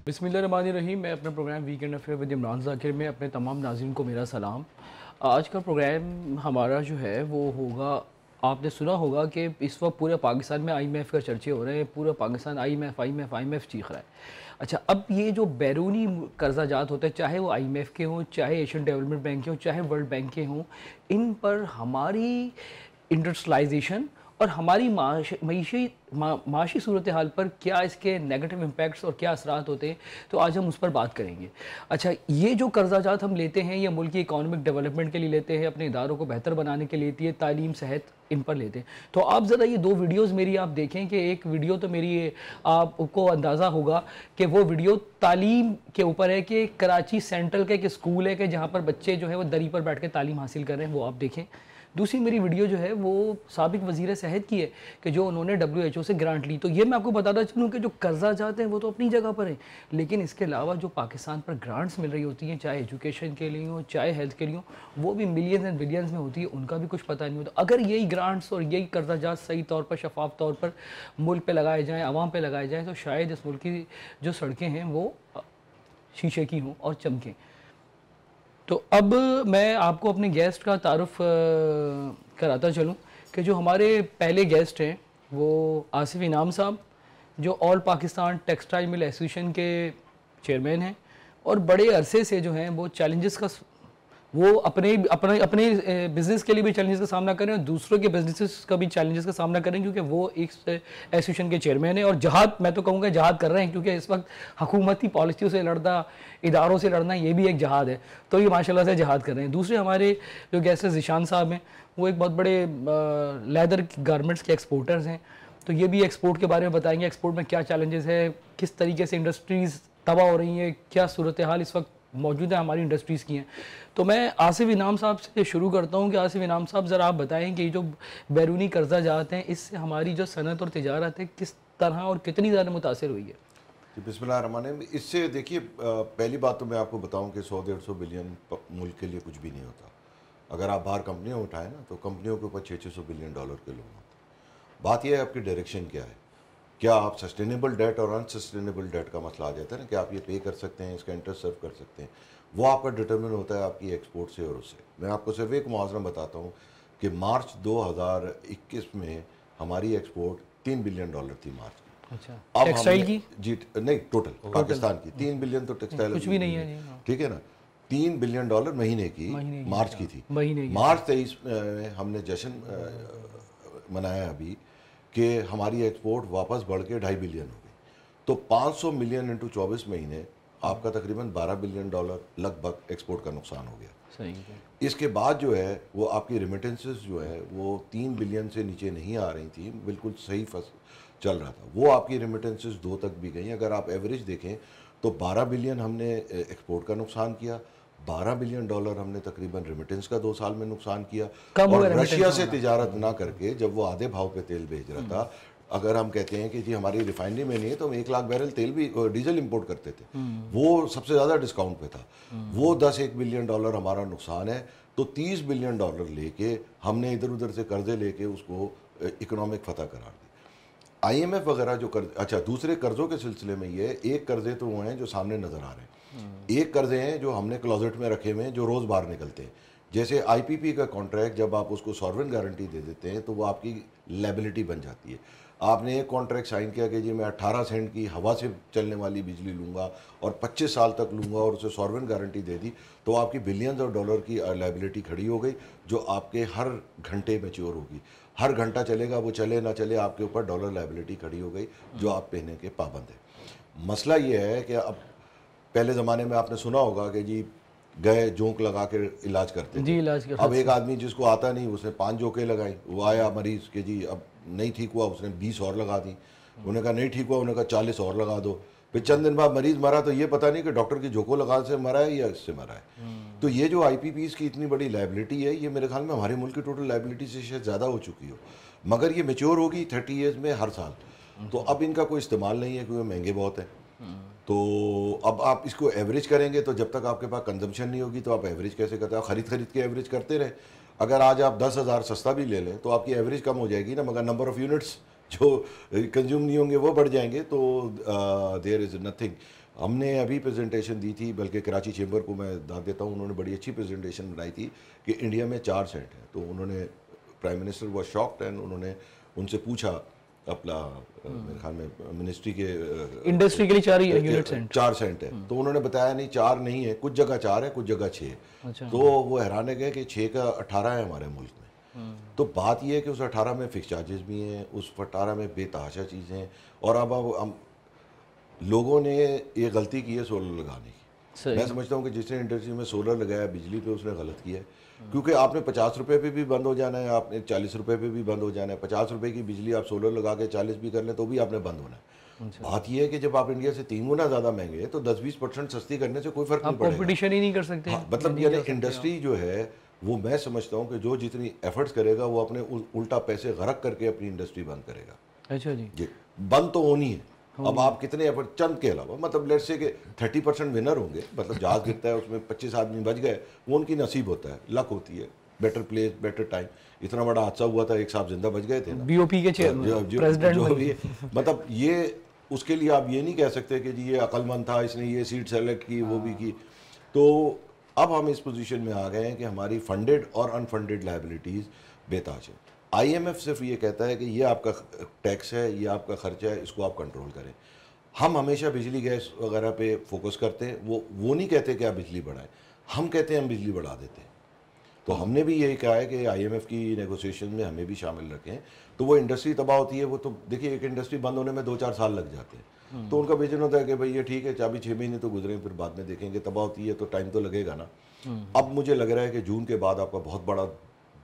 बिस्मिल्लाहिर्रहमानिर्रहीम। मैं अपना program weekend affair with Imran Zakir में अपने तमाम नाज़रीन को मेरा सलाम। आज का प्रोग्राम हमारा जो है वो होगा, आपने सुना होगा कि इस वक्त पूरे पाकिस्तान में आईएमएफ का चर्चे हो रहे हैं। पूरा पाकिस्तान आईएमएफ आईएमएफ आईएमएफ चीख रहा है। अच्छा, अब ये जो बैरूनी कर्जा जात होते हैं, चाहे वो आईएमएफ के हों, चाहे एशियन डेवलपमेंट बैंक के हों, चाहे वर्ल्ड बैंक के हों, इन पर हमारी इंडस्ट्रियलाइजेशन और हमारी माशी सूरत हाल पर क्या इसके नेगेटिव इम्पैक्ट्स और क्या असरात होते हैं, तो आज हम उस पर बात करेंगे। अच्छा, ये जो कर्जाजात हम लेते हैं, ये मुल्क की इकोनॉमिक डेवलपमेंट के लिए लेते हैं, अपने इदारों को बेहतर बनाने के लिए लेती है, तालीम, सेहत, इन पर लेते हैं। तो आप ज़रा ये दो वीडियोज़ मेरी आप देखें कि एक वीडियो तो मेरी आपको अंदाज़ा होगा कि वो वीडियो तालीम के ऊपर है कि कराची सेंट्रल का एक स्कूल है कि जहाँ पर बच्चे जो है वो दरी पर बैठ के तालीम हासिल कर रहे हैं, वो आप देखें। दूसरी मेरी वीडियो जो है वो साबिक वज़ीर सेहत की है कि जो उन्होंने WHO से ग्रांट ली। तो ये मैं आपको बताना चाहूँ कि जो कर्जा जाते हैं वो तो अपनी जगह पर हैं, लेकिन इसके अलावा जो पाकिस्तान पर ग्रांट्स मिल रही होती हैं, चाहे एजुकेशन के लिए हो, चाहे हेल्थ के लिए हो, वो भी मिलियंस एंड बिलियंस में होती है, उनका भी कुछ पता नहीं होता। अगर यही ग्रांट्स और यही कर्जा जात सही तौर पर, शफाफ तौर पर मुल्क पर लगाए जाएँ, आवाम पर लगाए जाएँ, तो शायद इस मुल्क की जो सड़कें हैं वो शीशे की हों और चमकें। तो अब मैं आपको अपने गेस्ट का तारुफ कराता चलूँ कि जो हमारे पहले गेस्ट हैं वो आसिफ इनाम साहब, जो all Pakistan textile mill association के चेयरमैन हैं और बड़े अरसे से जो हैं वो चैलेंजेस का वो अपने अपने अपने बिज़नेस के लिए भी चैलेंजेस का सामना करें और दूसरों के बिजनेस का भी चैलेंजेस का सामना करें, क्योंकि वो एक एसोसिएशन के चेयरमैन है और जहाद, मैं तो कहूँगा जहाद कर रहे हैं, क्योंकि इस वक्त हुकूमती पॉलिसियों से लड़ना, इदारों से लड़ना, ये भी एक जहाद है। तो ये माशाल्लाह से जहाद कर रहे हैं। दूसरे हमारे जो गेस्ट हैं ज़ीशान साहब हैं, वो एक बहुत बड़े लेदर गारमेंट्स के एक्सपोर्टर्स हैं। तो ये भी एक्सपोर्ट के बारे में बताएंगे, एक्सपोर्ट में क्या चैलेंजेस है, किस तरीके से इंडस्ट्रीज़ तबाह हो रही हैं, क्या सूरत हाल इस वक्त मौजूद है हमारी इंडस्ट्रीज़ की हैं। तो मैं आसिफ इनाम साहब से शुरू करता हूं कि आसिफ इनाम साहब ज़रा आप बताएं कि जो बैरूनी कर्जा जाते हैं, इससे हमारी जो सनत और तिजारत है किस तरह और कितनी ज़्यादा मुतासर हुई है। बिस्मिल्लाहिर्रहमानिर्रहीम। इससे देखिए, पहली बात तो मैं आपको बताऊं कि 100-150 बिलियन मुल्क के लिए कुछ भी नहीं होता। अगर आप बाहर कंपनियां उठाएं ना, तो कंपनियों के ऊपर 600 बिलियन डॉलर के लोन होते हैं। बात यह है आपकी डायरेक्शन क्या है, क्या आप सस्टेनेबल डेट और अनसस्टेनेबल डेट का मसला आ जाता है ना, कि आप ये पे कर सकते हैं, इसका इंटरेस्ट सर्व कर सकते हैं, वो आपका डिटर्मिन होता है आपकी एक्सपोर्ट से और उससे। मैं आपको सिर्फ एक मुआवजा बताता हूँ कि मार्च 2021 में हमारी एक्सपोर्ट 3 बिलियन डॉलर थी मार्च की। अच्छा, अब टेक्सटाइल की जी नहीं, टोटल पाकिस्तान की 3 बिलियन तो टेक्सटाइल कुछ भी नहीं है, ठीक है ना। 3 बिलियन डॉलर महीने की मार्च की थी। मार्च 23 में हमने जश्न मनाया अभी कि हमारी एक्सपोर्ट वापस बढ़ के 2.5 बिलियन हो गई। तो 500 मिलियन इंटू 24 महीने, आपका तकरीबन 12 बिलियन डॉलर लगभग एक्सपोर्ट का नुकसान हो गया। सही है। इसके बाद जो है वो आपकी रेमिटेंसेस जो है वो 3 बिलियन से नीचे नहीं आ रही थी, बिल्कुल सही चल रहा था। वो आपकी रेमिटेंसेस 2 तक भी गई। अगर आप एवरेज देखें तो 12 बिलियन हमने एक्सपोर्ट का नुकसान किया, 12 बिलियन डॉलर हमने तकरीबन रेमिटेंस का 2 साल में नुकसान किया। और रशिया से तिजारत ना करके, जब वो आधे भाव पे तेल भेज रहा था, अगर हम कहते हैं कि जी हमारी रिफाइनरी में नहीं है, तो हम 1 लाख बैरल तेल भी, डीजल इंपोर्ट करते थे, वो सबसे ज़्यादा डिस्काउंट पे था। वो 10-1 बिलियन डॉलर हमारा नुकसान है। तो 30 बिलियन डॉलर लेके हमने इधर उधर से कर्जे लेके उसको इकोनॉमिक फतह करार दी। IMF वगैरह जो कर्ज, अच्छा दूसरे कर्जों के सिलसिले में ये एक कर्जे तो वो हैं जो सामने नज़र आ रहे हैं, एक कर्जे हैं जो हमने क्लोजेट में रखे हुए हैं, जो रोज़ बाहर निकलते हैं। जैसे IPP का कॉन्ट्रैक्ट, जब आप उसको सॉवरेन गारंटी दे देते हैं तो वो आपकी लायबिलिटी बन जाती है। आपने एक कॉन्ट्रैक्ट साइन किया कि जी मैं 18 सेंट की हवा से चलने वाली बिजली लूँगा और 25 साल तक लूँगा, और उसे सॉवरेन गारंटी दे दी, तो आपकी बिलियंस ऑफ डॉलर की लायबिलिटी खड़ी हो गई, जो आपके हर घंटे मैच्योर होगी। हर घंटा चलेगा, वो चले ना चले, आपके ऊपर डॉलर लायबिलिटी खड़ी हो गई, जो आप पहने के पाबंद है। मसला ये है कि अब पहले ज़माने में आपने सुना होगा कि जी गए जोंक लगा के इलाज करते जी, थे। इलाज कर अब एक आदमी जिसको आता नहीं, उसने 5 जोकें लगाई, वो आया मरीज़ के जी अब नहीं ठीक हुआ, उसने 20 और लगा दी। उन्होंने कहा नहीं ठीक हुआ, उन्होंने कहा 40 और लगा दो। फिर चंद दिन बाद मरीज़ मरा, तो ये पता नहीं कि डॉक्टर की जोको लगा से मरा है या इससे मरा है। तो ये जो IPPs की इतनी बड़ी लायबिलिटी है, ये मेरे ख्याल में हमारे मुल्क की टोटल लायबिलिटी से शायद ज़्यादा हो चुकी हो, मगर ये मेच्योर होगी 30 ईयर्स में हर साल। तो अब इनका कोई इस्तेमाल नहीं है क्योंकि महंगे बहुत हैं। तो अब आप इसको एवरेज करेंगे, तो जब तक आपके पास कंजम्पशन नहीं होगी तो आप एवरेज कैसे करते हैं? आप खरीद के एवरेज करते रहे। अगर आज आप 10,000 सस्ता भी ले लें तो आपकी एवरेज कम हो जाएगी ना, मगर नंबर ऑफ़ यूनिट्स जो कंज्यूम नहीं होंगे वो बढ़ जाएंगे। तो देयर इज़ नथिंग। हमने अभी प्रेजेंटेशन दी थी, बल्कि कराची चेंबर को मैं दाद देता हूँ, उन्होंने बड़ी अच्छी प्रेजेंटेशन बनाई थी कि इंडिया में 4 सेंट है। तो उन्होंने, प्राइम मिनिस्टर वो शॉक्ड एंड उन्होंने उनसे पूछा अपना मेरे ख्याल में मिनिस्ट्री के इंडस्ट्री के लिए 4 यूनिट सेंट 4 सेंट है। तो उन्होंने बताया नहीं 4 नहीं है, कुछ जगह 4 है, कुछ जगह 6 है। अच्छा। तो वो हैरान गए कि 6 का 18 है हमारे मुल्क में। तो बात यह है कि उस 18 में फिक्स चार्जेस भी हैं, उस 18 में बेतहाशा चीज़ें हैं। और अब हम लोगों ने ये गलती की है सोलर लगाने की। मैं समझता हूँ कि जिसने इंडस्ट्री में सोलर लगाया बिजली पे, उसने गलत किया है। क्योंकि आपने 50 रुपये पे भी बंद हो जाना है, आपने 40 रुपये पे भी बंद हो जाना है। 50 रुपये की बिजली आप सोलर लगा के 40 भी कर लें तो भी आपने बंद होना है। बात यह है कि जब आप इंडिया से 3 गुना ज़्यादा महंगे हैं तो 10-20% सस्ती करने से कोई फ़र्क नहीं पड़ेगा। कंपटीशन ही नहीं कर सकते। हाँ, मतलब यानी इंडस्ट्री जो है वो, मैं समझता हूँ कि जो जितनी एफर्ट्स करेगा वो अपने उल्टा पैसे गरक करके अपनी इंडस्ट्री बंद करेगा। अच्छा जी, बंद तो होनी है। अब आप कितने एफर्ट, चंद के अलावा, मतलब लेट्स से कि 30% विनर होंगे, मतलब जहाज गिरता है उसमें 25 आदमी बच गए, वो उनकी नसीब होता है, लक होती है, बेटर प्लेस बेटर टाइम। इतना बड़ा हादसा हुआ था, एक साहब जिंदा बच गए थे ना, बीओपी के चेयरमैन प्रेसिडेंट जो भी, मतलब ये उसके लिए आप ये नहीं कह सकते कि जी ये अक्लमंद था, इसने ये सीट सेलेक्ट की, वो भी की। तो अब हम इस पोजीशन में आ गए हैं कि हमारी फंडेड और अनफंडेड लायबिलिटीज़ बेताज है। IMF सिर्फ ये कहता है कि ये आपका टैक्स है, ये आपका खर्चा है, इसको आप कंट्रोल करें। हम हमेशा बिजली गैस वगैरह पे फोकस करते हैं, वो नहीं कहते कि आप बिजली बढ़ाएं, हम कहते हैं हम बिजली बढ़ा देते हैं। तो हमने भी यही कहा है कि IMF की नेगोशिएशन में हमें भी शामिल रखें। तो वो इंडस्ट्री तबाह होती है, वो तो देखिए एक इंडस्ट्री बंद होने में 2-4 साल लग जाते हैं। तो उनका विजन होता है कि भाई ये ठीक है, 6 महीने तो गुजरे, फिर बाद में देखेंगे। तबाह होती है तो टाइम तो लगेगा ना। अब मुझे लग रहा है कि जून के बाद आपका बहुत बड़ा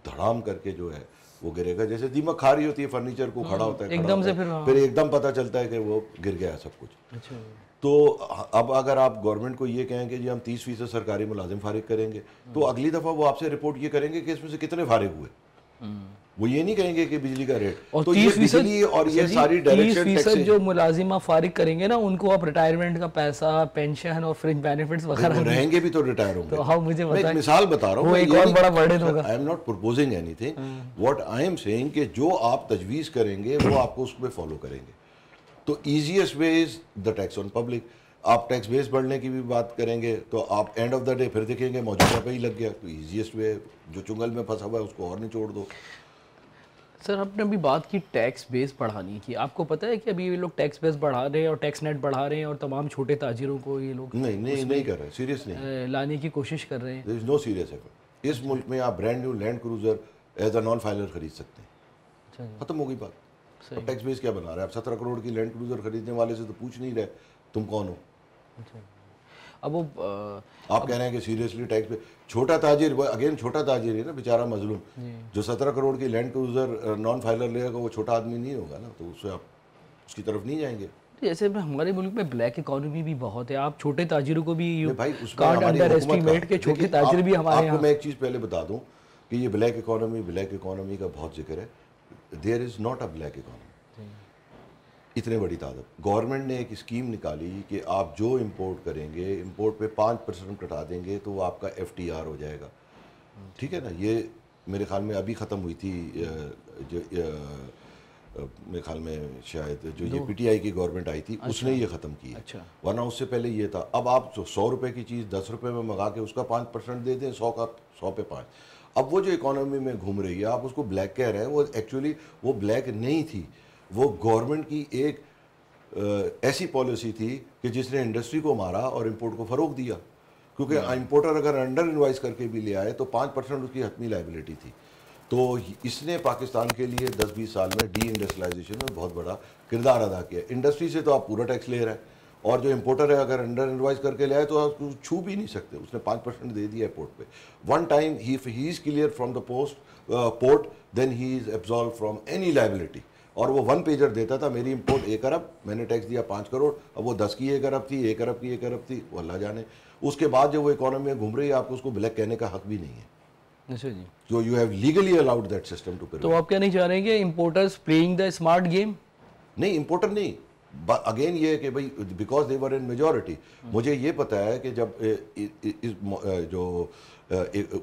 धड़ाम करके जो है वो गिरेगा। जैसे दीमक खा रही होती है फर्नीचर को, खड़ा होता है, एकदम से फिर एकदम पता चलता है कि वो गिर गया सब कुछ। अच्छा। तो अब अगर आप गवर्नमेंट को ये कहें कि जी हम 30% सरकारी मुलाजिम फारिग करेंगे, तो अगली दफ़ा वो आपसे रिपोर्ट ये करेंगे कि इसमें से कितने फारिग हुए। वो ये नहीं कहेंगे कि बिजली का रेट। और तो ये बिजली और ये सारी डायरेक्शन 30% जो मुलाजिमा फारिग करेंगे ना, उनको आप रिटायरमेंट का पैसा, पेंशन और फ्रिंज बेनिफिट्स वगैरह रहेंगे भी तो रिटायर होंगे। तो हाँ, मुझे मैं एक मिसाल बता रहा हूँ, वो एक और बड़ा बर्डन होगा। I am not proposing anything, what I am saying कि जो आप तजवीज़ करेंगे वो आपको उसमें फॉलो करेंगे। तो easiest way is the tax on public. आप टैक्स बेस बढ़ने की भी बात करेंगे तो आप एंड ऑफ द डे फिर देखेंगे मौजूदा पे ही लग गया। तो ईजीएस्ट वे, जो चुंगल में फंसा हुआ है उसको और निचोड़ दो। सर, आपने अभी बात की टैक्स बेस बढ़ाने की। आपको पता है कि अभी ये लोग टैक्स बेस बढ़ा रहे हैं और टैक्स नेट बढ़ा रहे हैं और तमाम छोटे ताजिरों को ये लोग नहीं कर रहे, सीरियस नहीं लाने की कोशिश कर रहे हैं। There is no serious effort. इस मुल्क में आप brand new Land Cruiser as a non filer खरीद सकते हैं। अच्छा, खत्म हो गई बात। अब टैक्स बेस क्या बना रहे हैं आप? 17 करोड़ की लैंड क्रूजर खरीदने वाले से तो पूछ नहीं रहे तुम कौन हो। अच्छा। अब वो आप कह रहे हैं कि सीरियसली टैक्स पे छोटा ताजिर, अगेन छोटा ताजिर है ना बेचारा मजलूम, जो 17 करोड़ की लैंड क्रूजर नॉन फाइलर लेगा, वो छोटा आदमी नहीं होगा ना, तो उससे आप उसकी तरफ नहीं जाएंगे। जैसे हमारे मुल्क में ब्लैक इकोनॉमी भी बहुत है, आप छोटे ताजिरों को भी भाई उसमें कांट हमारी अंडर हुकूमत एस्टिमेट के छोटे ताजिर भी हमारे आपको मैं एक चीज़ पहले बता दूं कि ये ब्लैक इकोनॉमी का बहुत जिक्र है। There is not a black economy. इतने बड़ी तादाद, गवर्नमेंट ने एक स्कीम निकाली कि आप जो इंपोर्ट करेंगे, इंपोर्ट पे 5% कटा देंगे तो वो आपका FTR हो जाएगा। ठीक है ना, ये मेरे ख्याल में अभी ख़त्म हुई थी, मेरे ख्याल में शायद जो ये PTI की गवर्नमेंट आई थी उसने ये ख़त्म की है। अच्छा। वरना उससे पहले ये था। अब आप 100 रुपये की चीज़ 10 रुपये में मंगा के उसका 5% दे दें, 100 का 100 पे 5। अब वो जो इकोनॉमी में घूम रही है, आप उसको ब्लैक कह रहे हैं, वो एक्चुअली वो ब्लैक नहीं थी। वो गवर्नमेंट की एक ऐसी पॉलिसी थी कि जिसने इंडस्ट्री को मारा और इंपोर्ट को फ़रोग दिया। क्योंकि इंपोर्टर अगर अंडर इनवाइस करके भी ले आए तो 5% उसकी हतमी लाइबिलिटी थी। तो इसने पाकिस्तान के लिए 10-20 साल में डी इंडस्ट्रियलाइजेशन में बहुत बड़ा किरदार अदा किया। इंडस्ट्री से तो आप पूरा टैक्स ले रहे हैं, और जो इंपोर्टर है अगर अंडर इनवाइस करके ले आए तो आप छू भी नहीं सकते। उसने 5% दे दिया पोर्ट पे। One time he is clear from the port, then he is absolved from any liability. और वो 1 पेजर देता था, मेरी इंपोर्ट 1 अरब, मैंने टैक्स दिया 5 करोड़, अब वो 10 की 1 अरब थी, 1 अरब की 1 अरब थी, वो अल्लाह जाने। उसके बाद जो वो इकोनॉमी में घूम रही है, आपको उसको ब्लैक कहने का हक भी नहीं है। अच्छा जी, जो you have legally allowed that system to. तो आप क्या नहीं चाह रहे हैं कि importers playing the smart game? नहीं, इंपोर्टर नहीं, अगेन ये है कि भाई because they were in majority. मुझे ये पता है कि जब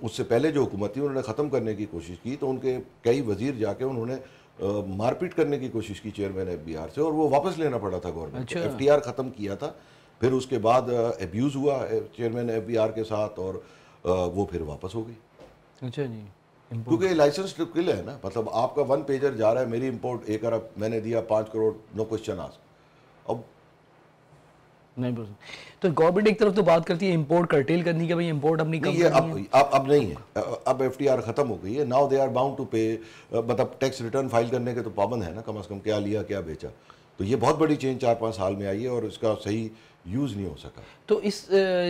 उससे पहले जो हुकूमत थी उन्होंने ख़त्म करने की कोशिश की, तो उनके कई वजीर जाके उन्होंने मारपीट करने की कोशिश की चेयरमैन FBR से, और वो वापस लेना पड़ा था गवर्नमेंट को। FTR ख़त्म किया था फिर उसके बाद एब्यूज़ हुआ चेयरमैन एफबीआर के साथ, और वो फिर वापस हो गई। अच्छा जी, क्योंकि लाइसेंस टू किल है ना, मतलब आपका 1 पेजर जा रहा है, मेरी इंपोर्ट 1 अरब, मैंने दिया 5 करोड़, नो क्वेश्चन आस्क्ड। अब नहीं बोल सकते। तो गवर्नमेंट एक तरफ तो बात करती है इंपोर्ट कर्टेल करने की, भाई इंपोर्ट अपनी नहीं, कम ये करनी है। अब नहीं है, अब एफटीआर खत्म हो गई है। Now they are bound to pay, मतलब टैक्स रिटर्न फाइल करने के तो पाबंद है ना, कम से कम क्या लिया क्या बेचा। तो ये बहुत बड़ी चेंज 4-5 साल में आई है, और इसका सही यूज़ नहीं हो सका। तो इस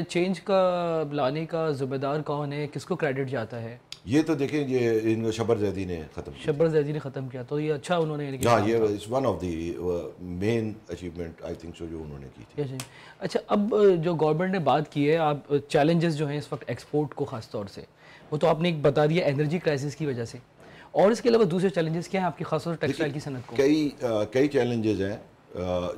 चेंज का लाने का जिम्मेदार कौन है, किसको क्रेडिट जाता है? ये तो देखें, ये इन शब्बर जैदी ने ख़त्म किया। शब्बर जैदी ने ख़त्म किया, तो ये अच्छा उन्होंने लेकिन हाँ, काम ये था। Is one of the main achievement I think so जो उन्होंने की थी। अच्छा अच्छा, अब जो गवर्नमेंट ने बात की है, आप चैलेंजेस जो हैं इस वक्त एक्सपोर्ट को ख़ास तौर से, वो तो आपने एक बता दिया एनर्जी क्राइसिस की वजह से, और इसके अलावा दूसरे चैलेंजेस क्या हैं आपकी खास तौर से टेक्सटाइल की सनत को? कई चैलेंजेस हैं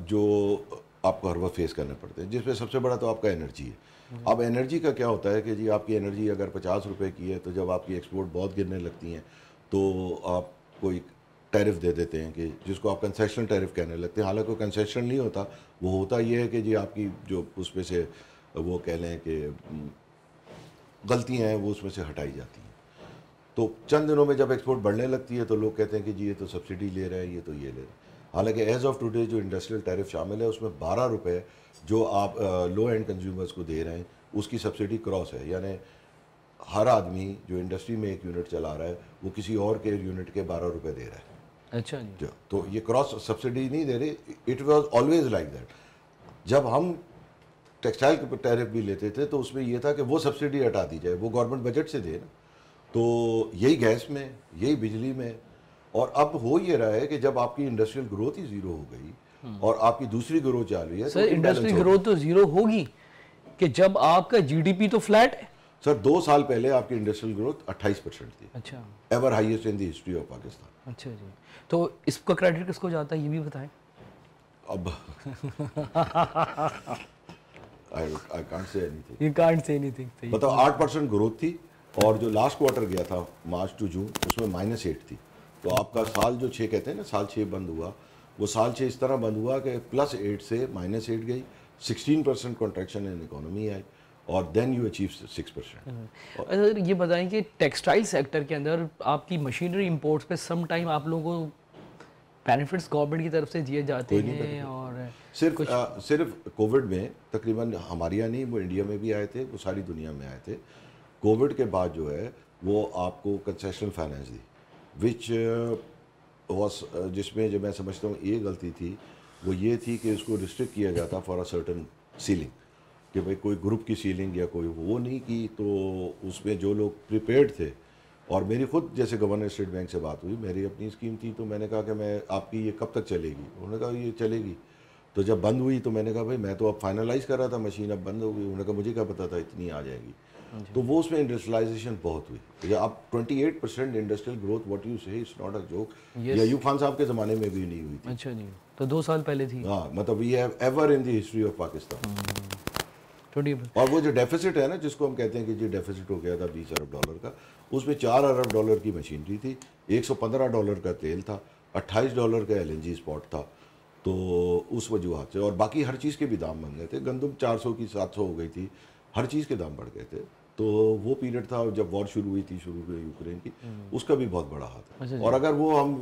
जो आपको हर वक्त फेस करने पड़ते हैं, जिसमें सबसे बड़ा तो आपका एनर्जी है। अब एनर्जी का क्या होता है कि जी आपकी एनर्जी अगर 50 रुपए की है, तो जब आपकी एक्सपोर्ट बहुत गिरने लगती हैं तो आप कोई टैरिफ दे देते हैं, कि जिसको आप कंसेशन टैरिफ कहने लगते हैं। हालांकि वो कंसेशन नहीं होता, वो होता ये है कि जी आपकी जो उसमें से वो कह लें कि गलतियाँ हैं वो उसमें से हटाई जाती हैं। तो चंद दिनों में जब एक्सपोर्ट बढ़ने लगती है तो लोग कहते हैं कि जी ये तो सब्सिडी ले रहे हैं, ये तो ये ले रहे हैं। हालांकि एज ऑफ टुडे जो इंडस्ट्रियल टैरिफ शामिल है उसमें 12 रुपये जो आप लो एंड कंज्यूमर्स को दे रहे हैं उसकी सब्सिडी क्रॉस है, यानी हर आदमी जो इंडस्ट्री में 1 यूनिट चला रहा है वो किसी और के यूनिट के 12 रुपये दे रहा है। अच्छा जी, तो ये क्रॉस सब्सिडी नहीं दे रहे, it was always like that. जब हम टेक्सटाइल के टैरिफ भी लेते थे तो उसमें ये था कि वो सब्सिडी हटा दी जाए, वो गवर्नमेंट बजट से दे ना। तो यही गैस में, यही बिजली में, और अब हो ये रहा है कि जब आपकी इंडस्ट्रियल ग्रोथ ही ज़ीरो हो गई और आपकी दूसरी ग्रोथ जा रही है, सर इंडस्ट्री ग्रोथ तो ज़ीरो होगी कि जब आपका जीडीपी तो फ्लैट है। सर 2 साल पहले आपकी इंडस्ट्रियल ग्रोथ 28% थी, अच्छा ever highest in the history of Pakistan. अच्छा जी, तो इसका क्रेडिट किसको जाता है ये भी बताएं। अब I can't say anything. You can't say anything. बताओ, 8% ग्रोथ थी, और जो लास्ट क्वार्टर गया था मार्च टू जून उसमें -8 थी। तो आपका साल जो 6 कहते हैं ना, साल 6 बंद हुआ, वो साल 6 इस तरह बंद हुआ कि +8 से -8 गई, 16% कॉन्ट्रैक्शन इन इकोनॉमी आई, और देन यू अचीव 6%। अगर ये बताएं कि टेक्सटाइल सेक्टर के अंदर आपकी मशीनरी इंपोर्ट्स पे सम टाइम आप लोगों को बेनिफिट्स गवर्नमेंट की तरफ से दिए जाते हैं, और सिर्फ कोविड में तकरीबन हमारे यहाँ नहीं, वो इंडिया में भी आए थे, वो सारी दुनिया में आए थे। कोविड के बाद जो है वो आपको कंसेशनल फाइनेंस दी, विच वॉस, जिसमें जो मैं समझता हूँ ये गलती थी, वो ये थी कि उसको रिस्ट्रिक्ट किया जाता फॉर अ सर्टन सीलिंग, कि भाई कोई ग्रुप की सीलिंग या कोई वो नहीं की। तो उसमें जो लोग प्रिपेयर्ड थे, और मेरी खुद जैसे गवर्नर स्टेट बैंक से बात हुई, मेरी अपनी स्कीम थी, तो मैंने कहा कि मैं आपकी ये कब तक चलेगी, उन्होंने कहा ये चलेगी। तो जब बंद हुई तो मैंने कहा भाई मैं तो अब फाइनलाइज कर रहा था मशीन, अब बंद हो गई। उन्होंने कहा मुझे क्या पता था इतनी आ जाएगी। तो वो उसमें इंडस्ट्रियलाइजेशन बहुत हुई। तो अब 28% इंडस्ट्रियल ग्रोथ, व्हाट यू से, इट्स नॉट अ जोक। ये अयूब खान साहब के ज़माने में भी नहीं हुई थी। अच्छा जी, तो 2 साल पहले थी। हाँ, मतलब we have ever in the history of Pakistan. और वो जो डेफिसिट है ना, जिसको हम कहते हैं कि जी डेफिसिट हो गया था $20 अरब का, उसमें $4 अरब की मशीनरी थी, $115 का तेल था, $28 का LNG स्पॉट था। तो उस वजूहत से, और बाकी हर चीज़ के भी दाम बन गए थे। गंदम 400 की 700 हो गई थी, हर चीज़ के दाम बढ़ गए थे। तो वो पीरियड था जब वॉर शुरू हुई थी, शुरू हुई यूक्रेन की, उसका भी बहुत बड़ा हाथ है। और अगर वो हम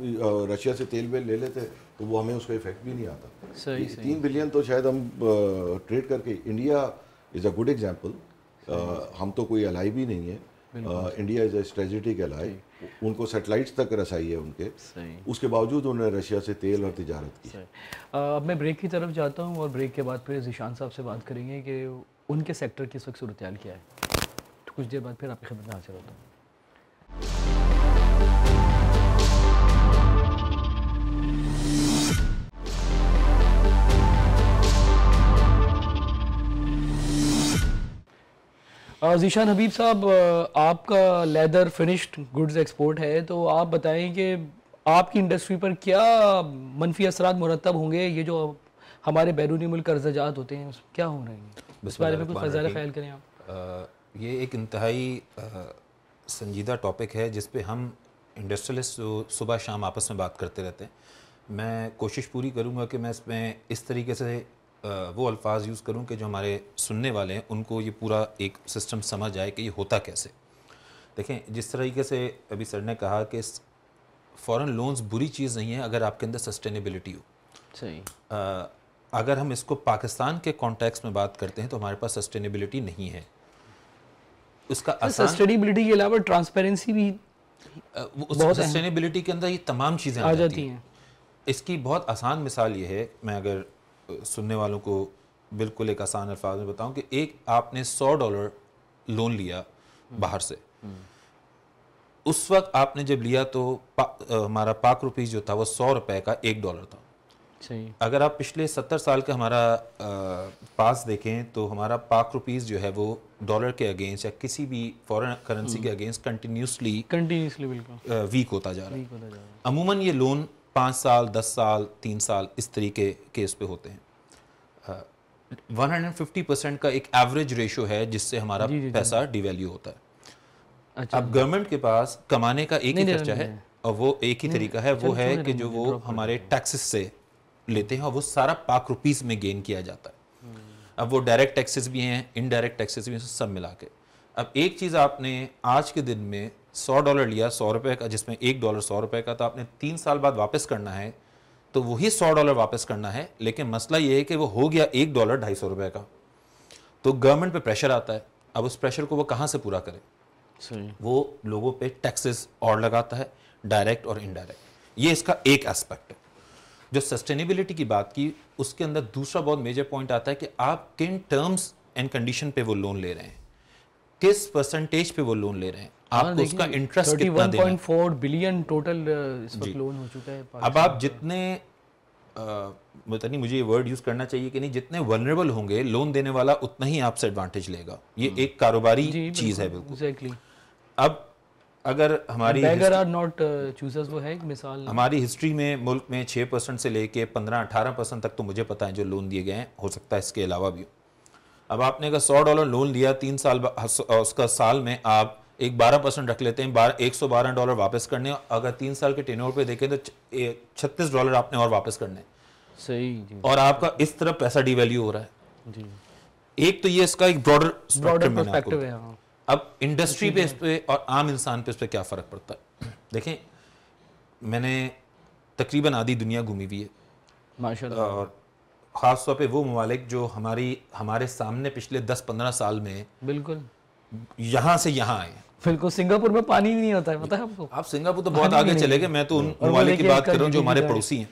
रशिया से तेल वेल ले लेते तो वो हमें उसका इफेक्ट भी नहीं आता। सही 3 बिलियन तो शायद हम ट्रेड करके, India is a good example. हम तो कोई अलाई भी नहीं है, India is a strategic ally. उनको सैटेलाइट्स तक रसाई है उनके, उसके बावजूद उन्होंने रशिया से तेल और तिजारत की। अब मैं ब्रेक की तरफ जाता हूँ, और ब्रेक के बाद फिर ज़ीशान साहब से बात करेंगे कि उनके सेक्टर की इस वक्त सूरत हाल क्या है। तो कुछ देर बाद फिर आपकी खिदमत में हाजिर होता हूँ। ज़ीशान हबीब साहब, आपका लेदर फिनिश्ड गुड्स एक्सपोर्ट है, तो आप बताएं कि आपकी इंडस्ट्री पर क्या मनफी असरात मुरतब होंगे, ये जो हमारे बैरूनी मुल्क कर्ज़जात होते हैं क्या हो रहे हैं, इस बारे में कुछ फ़ज़ाइल ख्याल करें आप। ये एक इंतहाई संजीदा टॉपिक है जिस पे हम इंडस्ट्रियलिस्ट सुबह शाम आपस में बात करते रहते हैं। मैं कोशिश पूरी करूंगा कि मैं इसमें इस तरीके से वो अल्फाज यूज़ करूं कि जो हमारे सुनने वाले हैं उनको ये पूरा एक सिस्टम समझ आए कि ये होता कैसे। देखें, जिस तरीके से अभी सर ने कहा कि फॉरेन लोन्स बुरी चीज़ नहीं है अगर आपके अंदर सस्टेनेबिलिटी हो। सही। अगर हम इसको पाकिस्तान के कॉन्टेक्स्ट में बात करते हैं तो हमारे पास सस्टेनेबिलिटी नहीं है। उसका सस्टेनेबिलिटी के अलावा ट्रांसपेरेंसी भी सस्टेनेबिलिटी के अंदर ये तमाम चीज़ें आ जाती हैं। इसकी बहुत आसान मिसाल ये है, मैं अगर सुनने वालों को बिल्कुल एक आसान अल्फाज में बताऊं कि एक आपने $100 लोन लिया बाहर से, उस वक्त आपने जब लिया तो हमारा पाक रुपीज़ जो था वो $100 का $1 था। सही। अगर आप पिछले 70 साल का हमारा पास देखें तो हमारा पाक रुपीज़ जो है वो डॉलर के अगेंस्ट या किसी भी फॉरेन करेंसी के अगेंस्ट कंटिन्यूसली बिल्कुल वीक होता जा रहा है। अमूमन ये लोन 5 साल, 10 साल, 3 साल इस तरीके के इस पे होते हैं। 150% का एक एवरेज रेशो है जिससे हमारा पैसा डिवैल्यू होता है। अच्छा। अब गवर्नमेंट के पास कमाने का एक ही खर्चा है और वो एक ही तरीका है, वो है कि जो वो हमारे टैक्सेस से लेते हैं और वो सारा पाक रुपीस में गेन किया जाता है। अब वो डायरेक्ट टैक्सेस भी हैं, इनडायरेक्ट टैक्सेस भी हैं, सब मिला के। अब एक चीज़ आपने आज के दिन में $100 लिया $100 का, जिसमें $1 $100 का, तो आपने 3 साल बाद वापस करना है तो वही $100 वापस करना है। लेकिन मसला ये है कि वो हो गया $1 $250 का, तो गवर्नमेंट पे प्रेशर आता है। अब उस प्रेशर को वो कहाँ से पूरा करे? सही। वो लोगों पे टैक्सेस और लगाता है, डायरेक्ट और इनडायरेक्ट। ये इसका एक एस्पेक्ट है। जो सस्टेनेबिलिटी की बात की, उसके अंदर दूसरा बहुत मेजर पॉइंट आता है कि आप किन टर्म्स एंड कंडीशन पे वो लोन ले रहे हैं, किस परसेंटेज पे वो लोन ले रहे हैं, आपको उसका इंटरेस्ट कितना देना है। 31.4 बिलियन टोटल इस वक्त लोन हो चुका है। अब आप जितने पता नहीं मुझे ये वर्ड यूज करना चाहिए कि नहीं, जितने वनरेबल होंगे लोन देने वाला उतना ही आपसे एडवांटेज लेगा। ये एक कारोबारी चीज है बिल्कुल। एग्जैक्टली। अब अगर हमारी आर नॉट चूजर्स, वो है एक मिसाल। हमारी हिस्ट्री में मुल्क में 6% से लेके 15-18% तक तो मुझे पता है जो लोन दिए गए हैं, हो सकता है इसके अलावा भी हो। अब आपने अगर $100 लोन लिया 3 साल, उसका साल में आप एक 12% रख लेते हैं, $112 वापस करने। अगर 3 साल के टेन्योर पे देखें तो $36 आपने और वापस करने। सही जी। और आपका इस तरफ पैसा डिवैल्यू हो रहा है जी। एक तो ये इसका एक ब्रॉडर पर्सपेक्टिव है। हाँ। अब इंडस्ट्री पे इस पे और आम इंसान पे इस पे क्या फ़र्क पड़ता है? देखें, मैंने तकरीबन आधी दुनिया घूमी हुई है माशाल्लाह, और ख़ास तौर पे वो ममालिक जो हमारे सामने पिछले 10-15 साल में बिल्कुल यहाँ से यहाँ आए। बिल्कुल, सिंगापुर में पानी भी नहीं होता है, पता है आपको? आप सिंगापुर तो बहुत आगे चले गए, मैं तो उन ममालिक की बात कर रहा हूँ जो हमारे पड़ोसी हैं।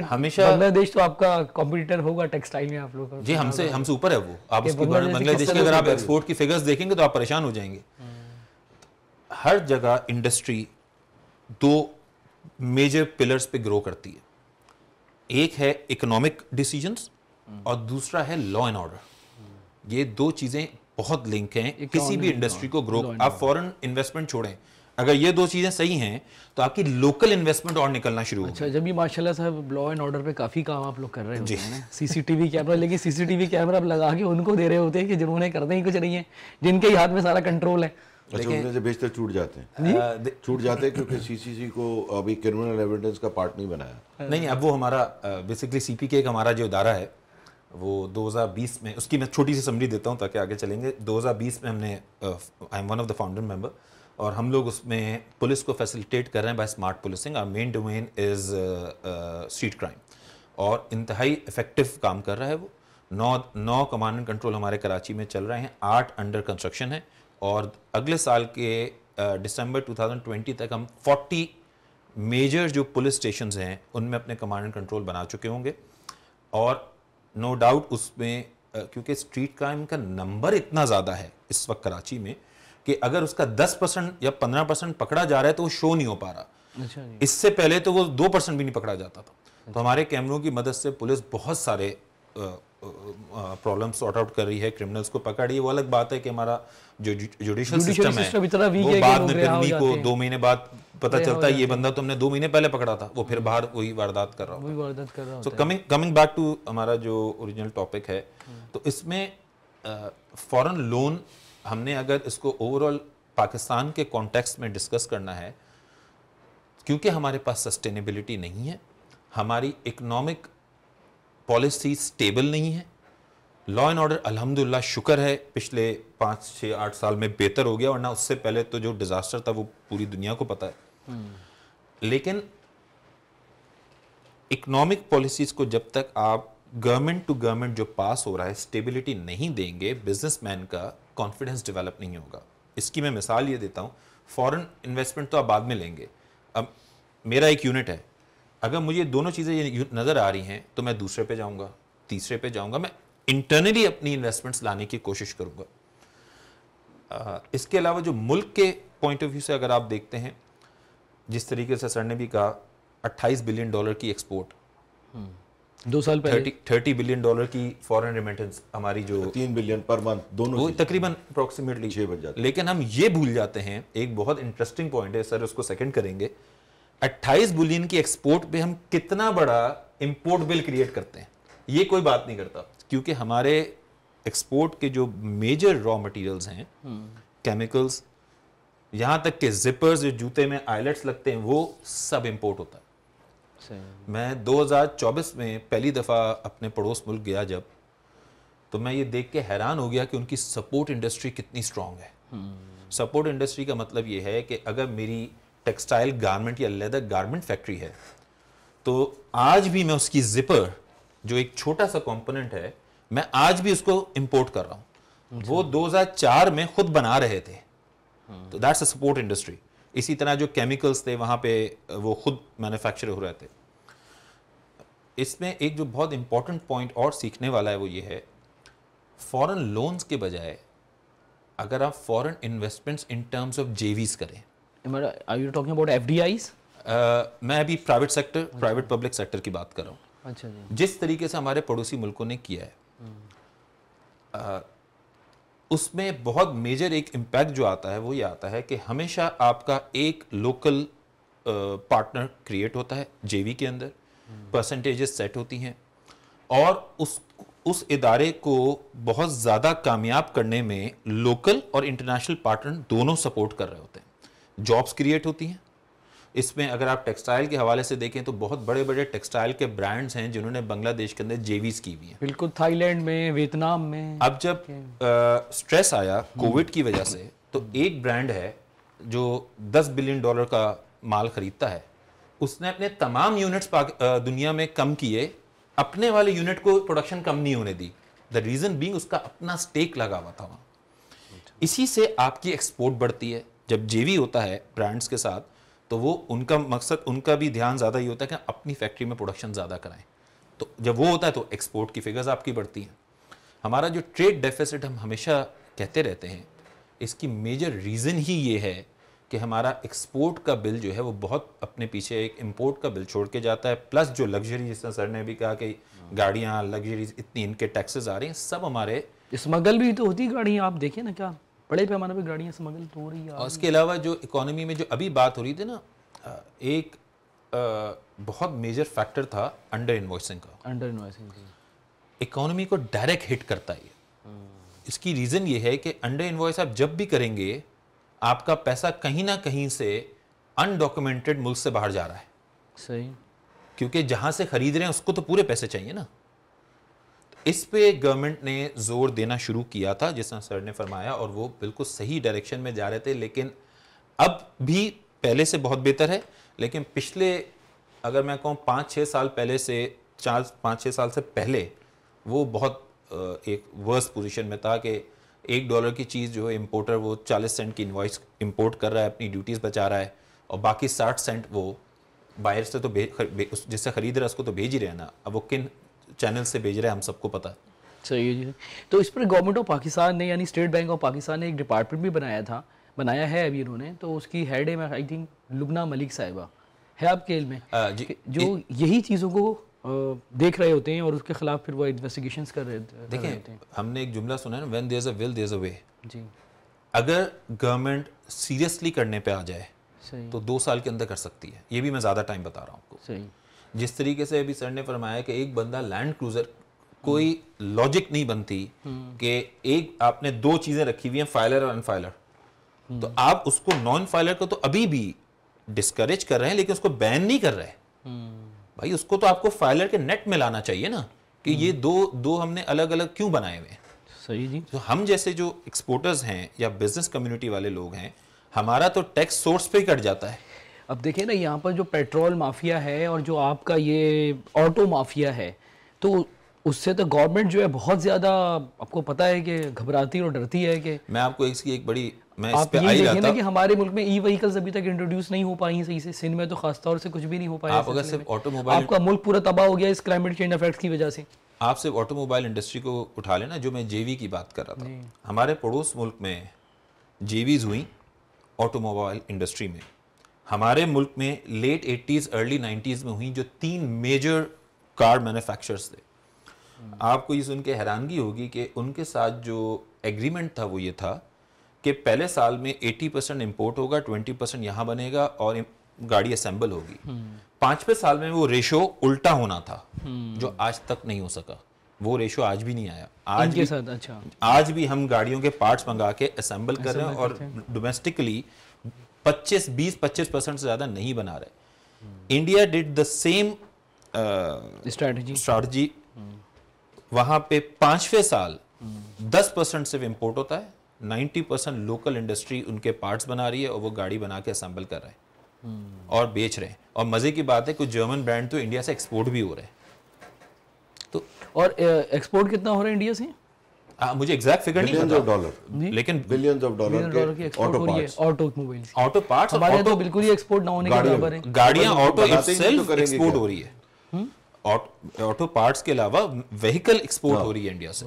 हमेशा बांग्लादेश तो आपका कॉम्पिटिटर होगा टेक्सटाइल में, आप लोग जी, हमसे ऊपर है वो। आप उसकी बांग्लादेश की अगर आप एक्सपोर्ट की फिगर्स देखेंगे तो आप परेशान हो जाएंगे। हर जगह इंडस्ट्री 2 मेजर पिलर्स पे ग्रो करती है। एक है इकोनॉमिक डिसीजंस और दूसरा है लॉ एंड ऑर्डर। ये 2 चीजें बहुत लिंक हैं किसी भी इंडस्ट्री को ग्रो। आप फॉरेन इन्वेस्टमेंट छोड़ें, अगर ये 2 चीजें सही हैं तो आपकी लोकल इन्वेस्टमेंट और निकलना शुरू होगी। अच्छा, जब भी माशाल्लाह साहब लॉ एंड ऑर्डर पे काफी काम आप लोग कर रहे होते हैं ना, सीसीटीवी कैमरा, लेकिन सीसीटीवी कैमरा आप लगा के उनको दे रहे होते हैं कि जिन्होंने करना ही कुछ नहीं है, जिनके हाथ में सारा कंट्रोल है। अच्छा, उनमें से बेचते छूट जाते हैं, छूट जाते हैं क्योंकि सीसीसी को अभी क्रिमिनल एविडेंस का पार्ट नहीं बनाया। नहीं, अब वो हमारा बेसिकली सीपीके हमारा जो इदारा है वो 2020 में, उसकी मैं छोटी सी समरी देता हूँ ताकि आगे चलेंगे। 2020 में हमने, I am one of the founder member, और हम लोग उसमें पुलिस को फैसिलिटेट कर रहे हैं by smart policing. Our main domain is street crime, और इंतहाई इफेक्टिव काम कर रहा है वो। 9 कमांड एंड कंट्रोल हमारे कराची में चल रहे हैं, 8 अंडर कंस्ट्रक्शन है, और अगले साल के दिसंबर 2020 तक हम 40 मेजर जो पुलिस स्टेशंस हैं उनमें अपने कमांड एंड कंट्रोल बना चुके होंगे। और नो डाउट उसमें क्योंकि स्ट्रीट क्राइम का नंबर इतना ज़्यादा है इस वक्त कराची में कि अगर उसका 10% या 15% पकड़ा जा रहा है तो वो शो नहीं हो पा रहा। अच्छा जी। इससे पहले तो वो 2% भी नहीं पकड़ा जाता था। तो हमारे कैमरों की मदद से पुलिस बहुत सारे प्रॉब्लम सॉर्ट आउट कर रही है, क्रिमिनल्स को पकड़ रही है। वो अलग बात है कि हमारा जो जुडिशियल सिस्टम है वो बाद में फिर उन्हीं को 2 महीने बाद पता चलता है ये बंदा तो हमने 2 महीने पहले पकड़ा था, वो फिर बाहर वही वारदात कर रहा होता। सो कमिंग बैक टू हमारा जो ओरिजिनल टॉपिक है, तो इसमें फॉरेन लोन हमने अगर इसको ओवरऑल पाकिस्तान के कॉन्टेक्स्ट में डिस्कस करना है, क्योंकि हमारे पास सस्टेनेबिलिटी नहीं है, हमारी इकोनॉमिक पॉलिसी स्टेबल नहीं है। लॉ एंड ऑर्डर अल्हम्दुलिल्लाह शुक्र है पिछले 5, 6, 8 साल में बेहतर हो गया, वरना उससे पहले तो जो डिजास्टर था वो पूरी दुनिया को पता है। लेकिन इकोनॉमिक पॉलिसीज को जब तक आप गवर्नमेंट टू गवर्नमेंट जो पास हो रहा है स्टेबिलिटी नहीं देंगे, बिजनेसमैन का कॉन्फिडेंस डेवलप नहीं होगा। इसकी मैं मिसाल ये देता हूँ, फॉरेन इन्वेस्टमेंट तो आप बाद में लेंगे। अब मेरा एक यूनिट है, अगर मुझे दोनों चीज़ें ये नज़र आ रही हैं तो मैं दूसरे पे जाऊँगा, तीसरे पे जाऊँगा, मैं इंटरनली अपनी इन्वेस्टमेंट्स लाने की कोशिश करूँगा। इसके अलावा जो मुल्क के पॉइंट ऑफ व्यू से अगर आप देखते हैं, जिस तरीके से सर ने भी कहा, $28 बिलियन की एक्सपोर्ट, 2 साल पहले 30 बिलियन डॉलर की फॉरेन रेमिटेंस हमारी जो 3 बिलियन पर मंथ दोनों वो चीज़ें। तकरीबन अप्रोक्सीमेटली 6 बन जाते हैं। लेकिन हम ये भूल जाते हैं, एक बहुत इंटरेस्टिंग पॉइंट है सर, उसको सेकंड करेंगे, 28 बिलियन की एक्सपोर्ट पे हम कितना बड़ा इंपोर्ट बिल क्रिएट करते हैं, ये कोई बात नहीं करता। क्योंकि हमारे एक्सपोर्ट के जो मेजर रॉ मटेरियल्स हैं, केमिकल्स, यहां तक के जिपर्स जो जूते में आइलेट्स लगते हैं, वो सब इंपोर्ट होता है। मैं 2024 में पहली दफ़ा अपने पड़ोस मुल्क गया जब, तो मैं ये देख के हैरान हो गया कि उनकी सपोर्ट इंडस्ट्री कितनी स्ट्रांग है। सपोर्ट इंडस्ट्री का मतलब ये है कि अगर मेरी टेक्सटाइल गारमेंट या लेदर गारमेंट फैक्ट्री है, तो आज भी मैं उसकी जिपर जो एक छोटा सा कंपोनेंट है, मैं आज भी उसको इंपोर्ट कर रहा हूँ। वो 2004 में खुद बना रहे थे, तो दैट्स अ सपोर्ट इंडस्ट्री। इसी तरह जो केमिकल्स थे वहाँ पे वो खुद मैन्युफैक्चर हो रहे थे। इसमें एक जो बहुत इंपॉर्टेंट पॉइंट और सीखने वाला है वो ये है, फॉरेन लोन्स के बजाय अगर आप foreign investments in terms of JVs करें, are you talking about FDIs? मैं अभी private sector, private public sector की बात कर रहा हूँ। अच्छा जी। जिस तरीके से हमारे पड़ोसी मुल्कों ने किया है, उसमें बहुत मेजर एक इम्पैक्ट जो आता है वो ये आता है कि हमेशा आपका एक लोकल पार्टनर क्रिएट होता है जेवी के अंदर, परसेंटेजेस सेट होती हैं, और उस इदारे को बहुत ज़्यादा कामयाब करने में लोकल और इंटरनेशनल पार्टनर दोनों सपोर्ट कर रहे होते हैं। जॉब्स क्रिएट होती हैं। इसमें अगर आप टेक्सटाइल के हवाले से देखें तो बहुत बड़े बड़े टेक्सटाइल के ब्रांड्स हैं जिन्होंने बांग्लादेश के अंदर जेवीज की हुई हैं। बिल्कुल, थाईलैंड में, वियतनाम में। अब जब स्ट्रेस आया कोविड की वजह से, तो एक ब्रांड है जो $10 बिलियन का माल खरीदता है, उसने अपने तमाम यूनिट्स दुनिया में कम किए, अपने वाले यूनिट को प्रोडक्शन कम नहीं होने दी। द रीजन बीइंग उसका अपना स्टेक लगा हुआ था वहाँ। इसी से आपकी एक्सपोर्ट बढ़ती है। जब जेवी होता है ब्रांड्स के साथ, तो वो उनका मकसद, उनका भी ध्यान ज़्यादा ये होता है कि अपनी फैक्ट्री में प्रोडक्शन ज़्यादा कराएं। तो जब वो होता है तो एक्सपोर्ट की फिगर्स आपकी बढ़ती हैं। हमारा जो ट्रेड डेफिसिट हम हमेशा कहते रहते हैं, इसकी मेजर रीज़न ही ये है कि हमारा एक्सपोर्ट का बिल जो है वो बहुत अपने पीछे एक इंपोर्ट का बिल छोड़ के जाता है। प्लस जो लग्जरी, जिस तरह सर ने भी कहा कि गाड़ियाँ, लग्जरीज, इतनी इनके टैक्सेस आ रहे हैं, सब हमारे स्मगल भी तो होती गाड़ियाँ, आप देखिए ना, क्या बड़े पैमाने पे गाड़ियाँ स्मगल तो हो रही है। और इसके अलावा जो इकोनॉमी में जो अभी बात हो रही थी ना, एक बहुत मेजर फैक्टर था अंडर इन्वॉइसिंग का। अंडर इन्वॉइसिंग इकोनॉमी को डायरेक्ट हिट करता है। इसकी रीज़न ये है कि अंडर इन्वॉइस आप जब भी करेंगे, आपका पैसा कहीं ना कहीं से अनडॉक्यूमेंटेड मुल्क से बाहर जा रहा है। सही। क्योंकि जहां से खरीद रहे हैं उसको तो पूरे पैसे चाहिए ना। इस पे गवर्नमेंट ने जोर देना शुरू किया था, जिस तरह सर ने फरमाया, और वो बिल्कुल सही डायरेक्शन में जा रहे थे। लेकिन अब भी पहले से बहुत बेहतर है, लेकिन पिछले, अगर मैं कहूँ 5-6 साल पहले से, 5-6 साल से पहले वो बहुत एक वर्स पोजीशन में था कि $1 की चीज़ जो है इम्पोर्टर वो 40 सेंट की इन्वॉइस इंपोर्ट कर रहा है, अपनी ड्यूटीज़ बचा रहा है, और बाकी 60 सेंट वो बाहर से तो जिससे खरीद रहा है उसको तो भेज ही रहे हैं ना। अब वो किन चैनल से भेज रहे हैं हम सबको पता है। सही है जी। तो इस पर गवर्नमेंट ऑफ पाकिस्तान ने, यानी स्टेट बैंक ऑफ पाकिस्तान ने एक डिपार्टमेंट भी बनाया है अभी इन्होंने, तो उसकी हेड है, आई थिंक लुबना मलिक साहिबा है आपके इल्म में, जो यही चीज़ों को देख रहे होते हैं और उसके खिलाफ फिर वो इन्वेस्टिगेशंस कर रहे देखें, हमने एक जुमला सुना है ना, when there is a will there is a way. जी। अगर गवर्नमेंट सीरियसली करने पे आ जाए सही। तो 2 साल के अंदर कर सकती है। ये भी मैं ज़्यादा टाइम बता रहा हूँ आपको। सही। जिस तरीके से अभी सर ने फरमाया कि एक बंदा लैंड क्रूजर, कोई लॉजिक नहीं बनती कि एक आपने 2 चीज़ें रखी हुई हैं, फाइलर और अनफाइलर, तो आप उसको नॉन फाइलर को तो अभी भी डिस्करेज कर रहे हैं, लेकिन उसको बैन नहीं कर रहे। भाई उसको तो आपको फाइलर के नेट में लाना चाहिए ना, कि ये दो हमने अलग अलग क्यों बनाए हुए हैं। सही जी। तो हम जैसे जो एक्सपोर्टर्स हैं या बिजनेस कम्युनिटी वाले लोग हैं, हमारा तो टैक्स सोर्स पे ही कट जाता है। अब देखिए ना, यहाँ पर जो पेट्रोल माफिया है और जो आपका ये ऑटो माफिया है, तो उससे तो गवर्नमेंट जो है बहुत ज़्यादा, आपको पता है कि घबराती और डरती है कि मैं आपको इसकी एक बड़ी, मैं इस आप पे ये आ ही रहा देखिए ना था। कि हमारे मुल्क में ई व्हीकल्स अभी तक इंट्रोड्यूस नहीं हो पाई हैं सही से। सिंध में तो खास तौर से कुछ भी नहीं हो पाया। आप अगर सिर्फ ऑटोमोबाइल, आपका मुल्क पूरा तबाह हो गया इस क्लाइमेट चेंज इफेक्ट्स की वजह से। आप सिर्फ ऑटोमोबाइल इंडस्ट्री को उठा लेना, जो मैं जेवी की बात कर रहा था, हमारे पड़ोस मुल्क में जेवीज हुई ऑटोमोबाइल इंडस्ट्री में। हमारे मुल्क में लेट 80s अर्ली 90s में हुई जो 3 मेजर कार मैन्युफैक्चरर्स थे। आपको ये सुन के हैरानगी होगी कि उनके साथ जो एग्रीमेंट था वो ये था कि पहले साल में 80% इंपोर्ट होगा, 20% यहाँ बनेगा और गाड़ी असेंबल होगी। 5वें साल में वो रेशो उल्टा होना था, जो आज तक नहीं हो सका। वो रेशो आज भी नहीं आया। आज भी, साथ अच्छा, आज भी हम गाड़ियों के पार्ट्स मंगा के असेंबल कर रहे हैं और डोमेस्टिकली 20-25% से ज़्यादा नहीं बना रहे। India did the same strategy. वहाँ पे 5वें साल 10% सिर्फ इंपोर्ट होता है, 90% लोकल इंडस्ट्री उनके पार्ट्स बना रही है और वो गाड़ी बना के असेंबल कर रहे हैं और बेच रहे हैं। और मज़े की बात है कुछ जर्मन ब्रांड तो इंडिया से एक्सपोर्ट भी हो रहे हैं। तो और एक्सपोर्ट कितना हो रहा है इंडिया से? मुझे एग्जैक्ट फिगर नहीं बिलियंस ऑफ पता, डॉलर, लेकिन बिलियंस ऑफ डॉलर की के एक्सपोर्ट हो रही है ऑटोमोबाइल। ऑटो पार्ट्स, हमारे यहाँ तो बिल्कुल ही एक्सपोर्ट ना होने के बराबर है। गाड़ियां ऑटो बनाते ही नहीं तो इटसेल्फ करेंगे एक्सपोर्ट क्या? हो रही है। ऑटो पार्ट्स के अलावा व्हीकल एक्सपोर्ट हो रही है इंडिया से।